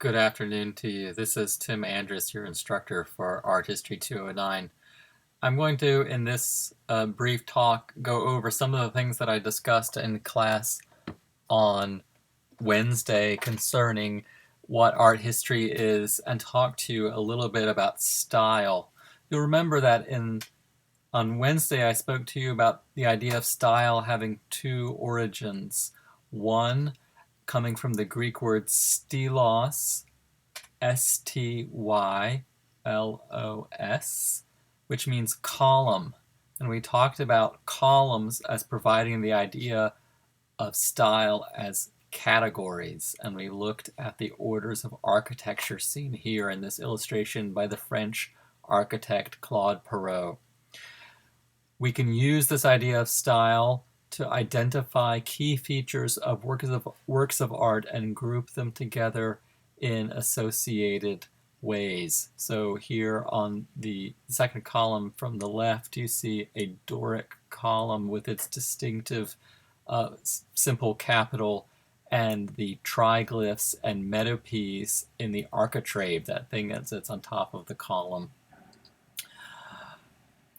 Good afternoon to you. This is Tim Andrus, your instructor for Art History 209. I'm going to, in this brief talk, go over some of the things that I discussed in class on Wednesday concerning what art history is and talk to you a little bit about style. You'll remember that on Wednesday I spoke to you about the idea of style having two origins. One coming from the Greek word stylos, S-T-Y-L-O-S, which means column. And we talked about columns as providing the idea of style as categories. And we looked at the orders of architecture seen here in this illustration by the French architect Claude Perrault. We can use this idea of style to identify key features of works of art and group them together in associated ways. So here on the second column from the left, you see a Doric column with its distinctive simple capital and the triglyphs and metopes in the architrave, that thing that sits on top of the column.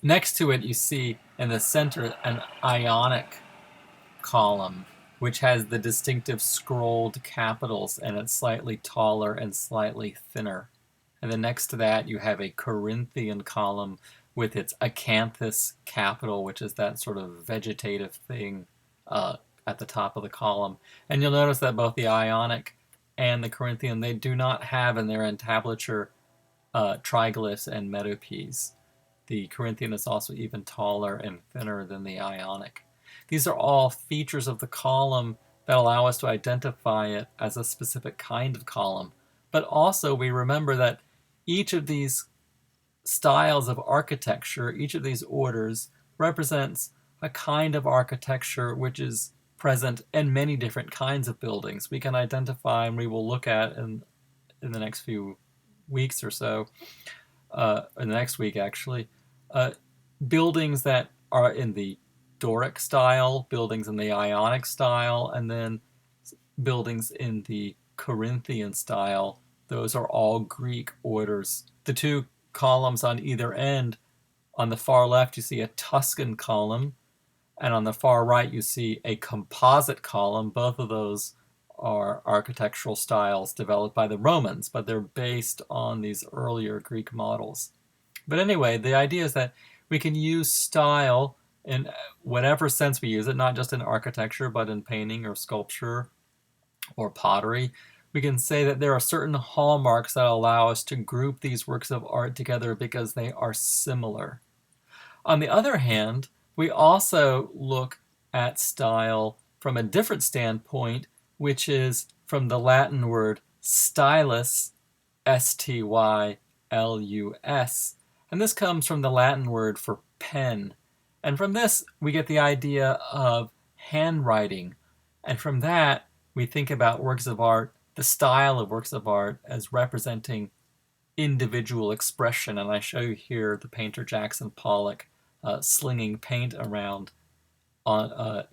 Next to it, you see in the center an Ionic column, which has the distinctive scrolled capitals, and it's slightly taller and slightly thinner. And then next to that, you have a Corinthian column with its acanthus capital, which is that sort of vegetative thing at the top of the column. And you'll notice that both the Ionic and the Corinthian, they do not have in their entablature triglyphs and metopes. The Corinthian is also even taller and thinner than the Ionic. These are all features of the column that allow us to identify it as a specific kind of column. But also we remember that each of these styles of architecture, each of these orders, represents a kind of architecture which is present in many different kinds of buildings. We can identify, and we will look at in the next few weeks or so, in the next week actually, buildings that are in the Doric style, buildings in the Ionic style, and then buildings in the Corinthian style. Those are all Greek orders. The two columns on either end, on the far left you see a Tuscan column, and on the far right you see a composite column. Both of those are architectural styles developed by the Romans, but they're based on these earlier Greek models. But anyway, the idea is that we can use style in whatever sense we use it, not just in architecture, but in painting or sculpture or pottery. We can say that there are certain hallmarks that allow us to group these works of art together because they are similar. On the other hand, we also look at style from a different standpoint, which is from the Latin word stylus, S-T-Y-L-U-S. And this comes from the Latin word for pen. And from this, we get the idea of handwriting. And from that, we think about works of art, the style of works of art, as representing individual expression. And I show you here the painter Jackson Pollock slinging paint around.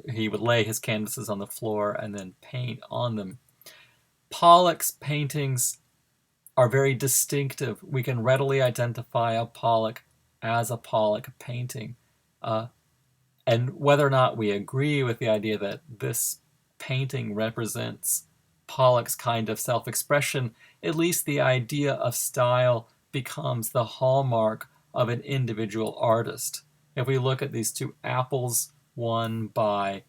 He would lay his canvases on the floor and then paint on them. Pollock's paintings are very distinctive. We can readily identify a Pollock as a Pollock painting. And whether or not we agree with the idea that this painting represents Pollock's kind of self-expression, at least the idea of style becomes the hallmark of an individual artist. If we look at these two apples, one by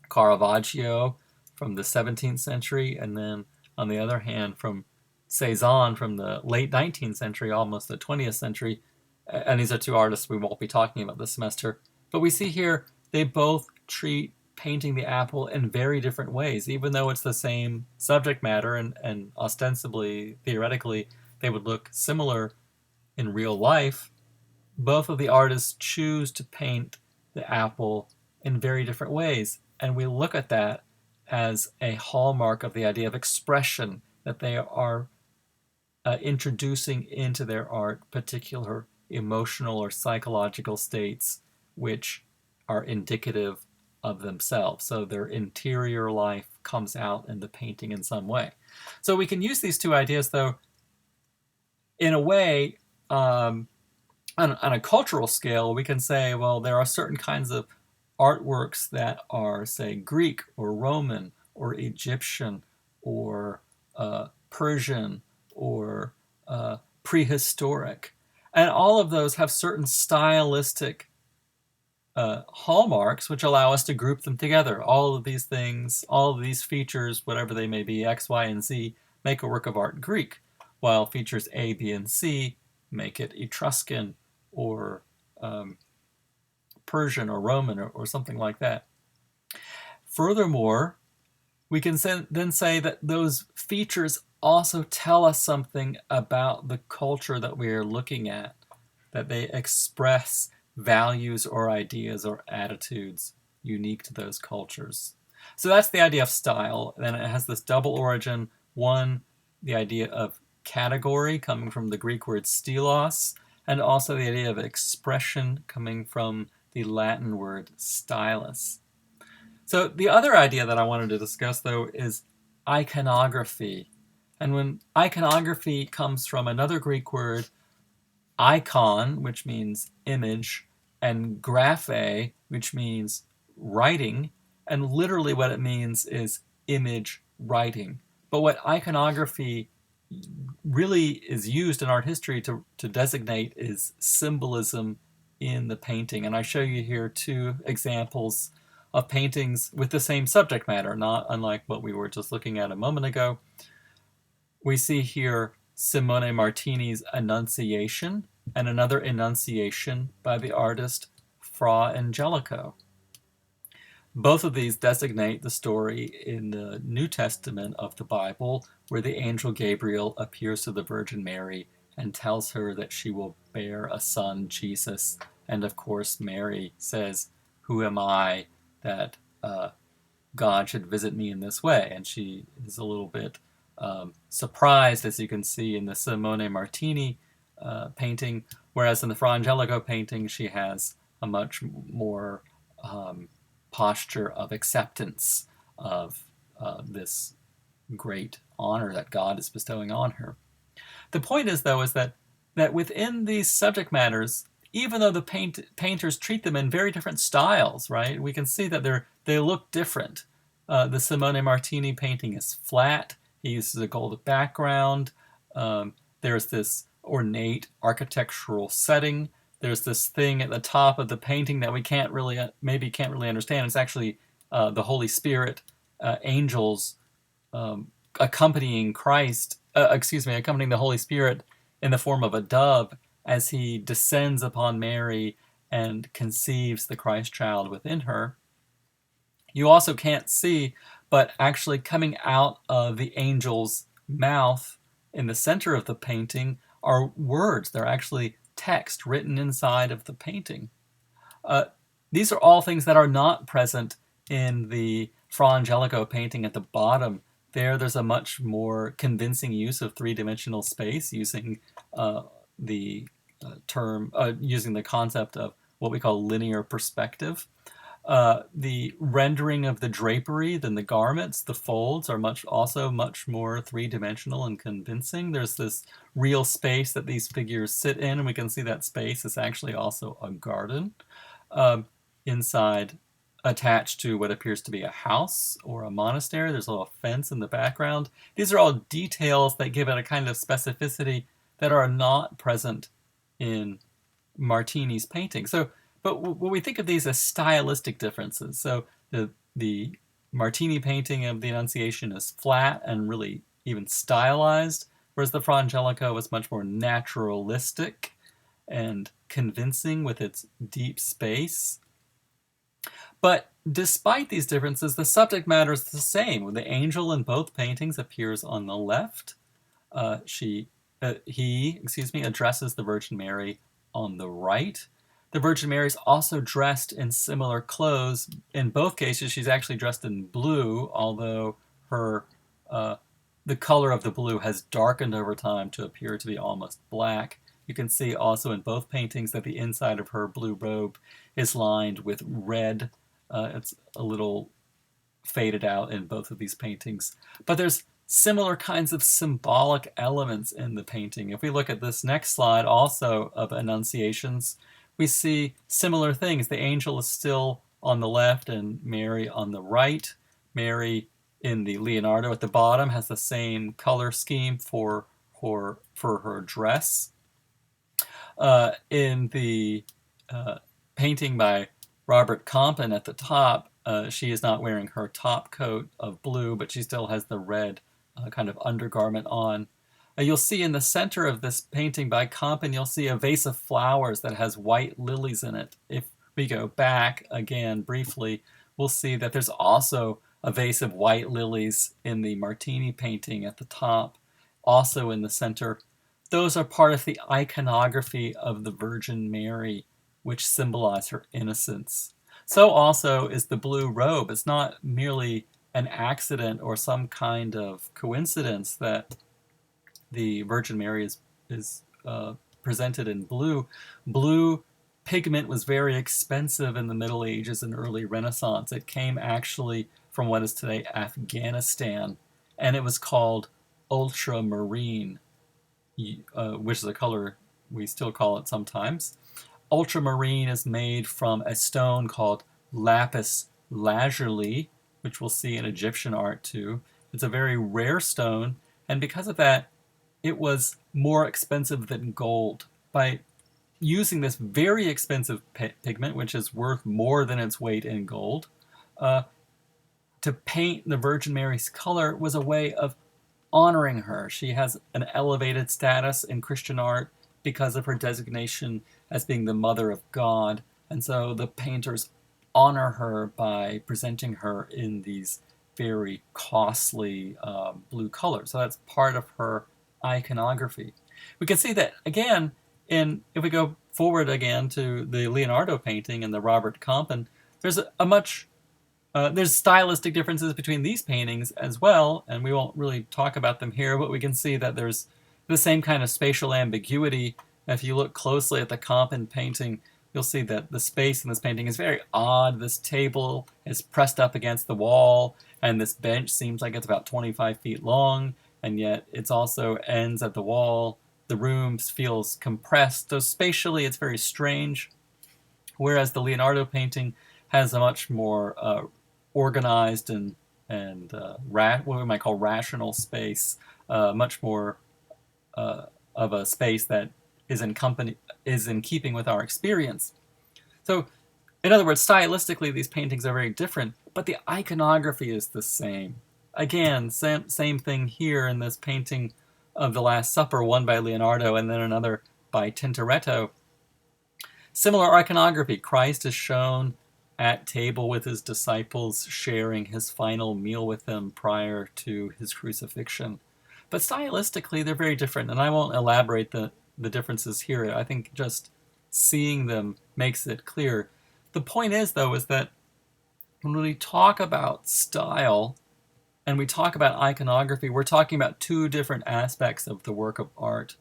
Caravaggio from the 17th century, and then on the other hand from Cezanne from the late 19th century, almost the 20th century, and these are two artists we won't be talking about this semester, but we see here they both treat painting the apple in very different ways, even though it's the same subject matter and ostensibly, theoretically, they would look similar in real life. Both of the artists choose to paint the apple in very different ways, and we look at that as a hallmark of the idea of expression, that they are introducing into their art particular emotional or psychological states which are indicative of themselves. So their interior life comes out in the painting in some way. So we can use these two ideas, though, in a way, on a cultural scale, we can say, well, there are certain kinds of artworks that are, say, Greek or Roman or Egyptian or Persian or prehistoric. And all of those have certain stylistic hallmarks which allow us to group them together. All of these things, all of these features, whatever they may be, X, Y, and Z, make a work of art Greek, while features A, B, and C make it Etruscan or Persian or Roman or something like that. Furthermore, we can then say that those features also tell us something about the culture that we are looking at, that they express values or ideas or attitudes unique to those cultures. So that's the idea of style. And it has this double origin. One, the idea of category coming from the Greek word stylos, and also the idea of expression coming from the Latin word stylus. So the other idea that I wanted to discuss, though, is iconography. And when iconography comes from another Greek word, icon, which means image, and graphe, which means writing, and literally what it means is image writing. But what iconography really is used in art history to designate is symbolism in the painting. And I show you here two examples of paintings with the same subject matter, not unlike what we were just looking at a moment ago. We see here Simone Martini's Annunciation and another Annunciation by the artist Fra Angelico. Both of these designate the story in the New Testament of the Bible where the angel Gabriel appears to the Virgin Mary and tells her that she will bear a son, Jesus. And of course, Mary says, "Who am I that God should visit me in this way?" And she is a little bit surprised, as you can see in the Simone Martini painting, whereas in the Fra Angelico painting, she has a much more posture of acceptance of this great honor that God is bestowing on her. The point is, though, is that within these subject matters, even though the painters treat them in very different styles, right? We can see that they look different. The Simone Martini painting is flat. He uses a gold background. There's this ornate architectural setting. There's this thing at the top of the painting that we can't really understand. It's actually the Holy Spirit, angels accompanying accompanying the Holy Spirit in the form of a dove as he descends upon Mary and conceives the Christ child within her. You also can't see, but actually coming out of the angel's mouth in the center of the painting are words. They're actually text written inside of the painting. These are all things that are not present in the Fra Angelico painting at the bottom. There's a much more convincing use of three-dimensional space using the concept of what we call linear perspective. The rendering of the drapery, then the garments, the folds are also much more three-dimensional and convincing. There's this real space that these figures sit in, and we can see that space is actually also a garden inside, attached to what appears to be a house or a monastery. There's a little fence in the background. These are all details that give it a kind of specificity that are not present in Martini's painting. But when we think of these as stylistic differences, so the Martini painting of the Annunciation is flat and really even stylized, whereas the Fra Angelico is much more naturalistic and convincing with its deep space. But despite these differences, the subject matter is the same. The angel in both paintings appears on the left. He addresses the Virgin Mary on the right. The Virgin Mary is also dressed in similar clothes. In both cases, she's actually dressed in blue, although the color of the blue has darkened over time to appear to be almost black. You can see also in both paintings that the inside of her blue robe is lined with red It's a little faded out in both of these paintings. But there's similar kinds of symbolic elements in the painting. If we look at this next slide, also of Annunciations, we see similar things. The angel is still on the left and Mary on the right. Mary in the Leonardo at the bottom has the same color scheme for her dress. In the painting by Robert Compton at the top, she is not wearing her top coat of blue, but she still has the red kind of undergarment on. You'll see in the center of this painting by Compton, you'll see a vase of flowers that has white lilies in it. If we go back again briefly, we'll see that there's also a vase of white lilies in the Martini painting at the top, also in the center. Those are part of the iconography of the Virgin Mary, which symbolize her innocence. So also is the blue robe. It's not merely an accident or some kind of coincidence that the Virgin Mary is presented in blue. Blue pigment was very expensive in the Middle Ages and early Renaissance. It came actually from what is today Afghanistan, and it was called ultramarine, which is a color we still call it sometimes. Ultramarine is made from a stone called lapis lazuli, which we'll see in Egyptian art too. It's a very rare stone, and because of that, it was more expensive than gold. By using this very expensive pigment, which is worth more than its weight in gold, to paint the Virgin Mary's color was a way of honoring her. She has an elevated status in Christian art because of her designation as being the Mother of God. And so the painters honor her by presenting her in these very costly blue colors. So that's part of her iconography. We can see that again if we go forward again to the Leonardo painting and the Robert Compton, there's there's stylistic differences between these paintings as well, and we won't really talk about them here, but we can see that there's the same kind of spatial ambiguity. If you look closely at the Compton painting, you'll see that the space in this painting is very odd. This table is pressed up against the wall, and this bench seems like it's about 25 feet long, and yet it also ends at the wall. The room feels compressed, so spatially it's very strange, whereas the Leonardo painting has a much more organized and what we might call rational space, much more of a space that is in keeping with our experience. So, in other words, stylistically, these paintings are very different, but the iconography is the same. Again, same thing here in this painting of the Last Supper, one by Leonardo and then another by Tintoretto. Similar iconography. Christ is shown at table with his disciples, sharing his final meal with them prior to his crucifixion. But stylistically, they're very different, and I won't elaborate the differences here. I think just seeing them makes it clear. The point is, though, is that when we talk about style and we talk about iconography, we're talking about two different aspects of the work of art.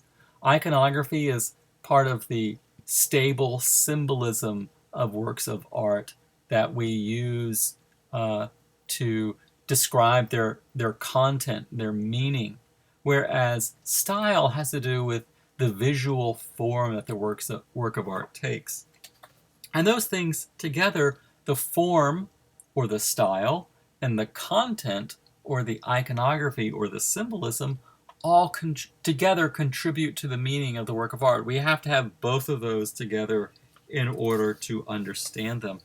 Iconography is part of the stable symbolism of works of art that we use to describe their content, their meaning, whereas style has to do with the visual form that the work of art takes. And those things together, the form or the style and the content or the iconography or the symbolism, all together contribute to the meaning of the work of art. We have to have both of those together in order to understand them.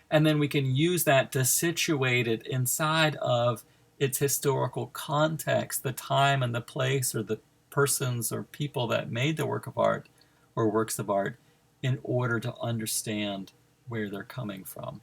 And then we can use that to situate it inside of its historical context, the time and the place or the persons or people that made the work of art or works of art, in order to understand where they're coming from.